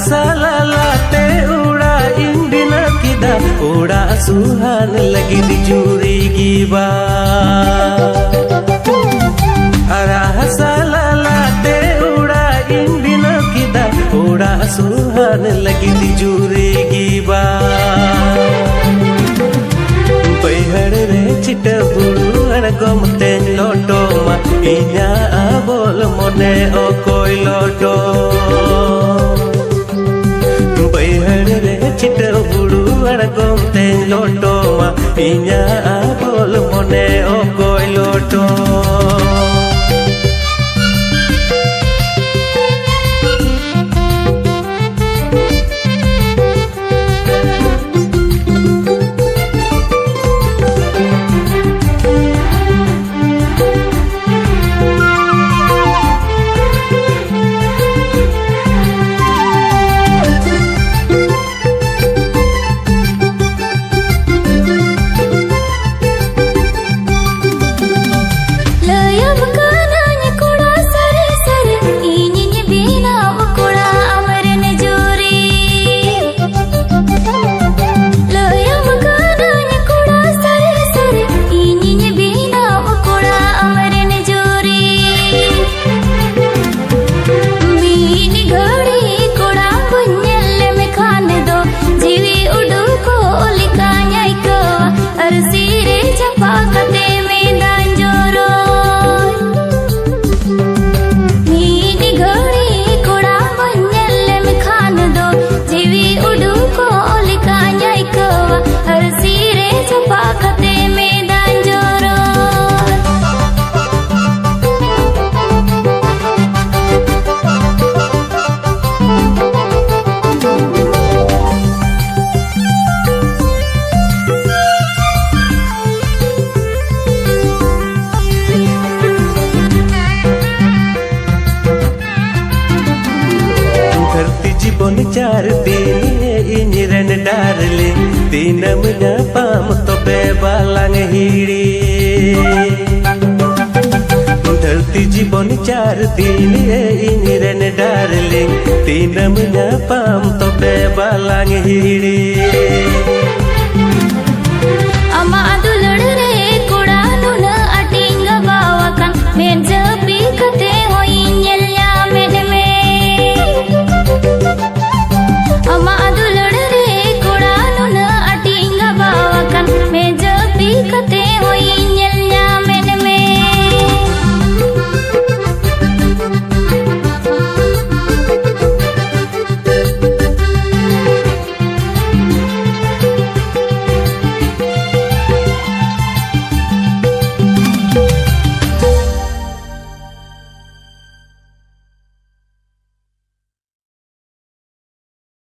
salate uda indina kida uda suhan lagi dijuri giba arah salate uda indina kida uda suhan lagi dijuri giba Paihar रे चिटा बुरु अड़गम तेन लोटो मा इन्या बोल मोने ओ कोई लोटो पैहड़ रे चिटा बुरु अड़गम तेन लोटो मा इन्या बोल मोने ओ कोई लोटो जीवन चार दिन इंजरन डार्लिंग दिनम ना पाम तो बेबालांग हिड़ी धरती जीवन चार दिन इंजरन डार्लिंग दिनम ना पाम तो बेबालांग हिड़ी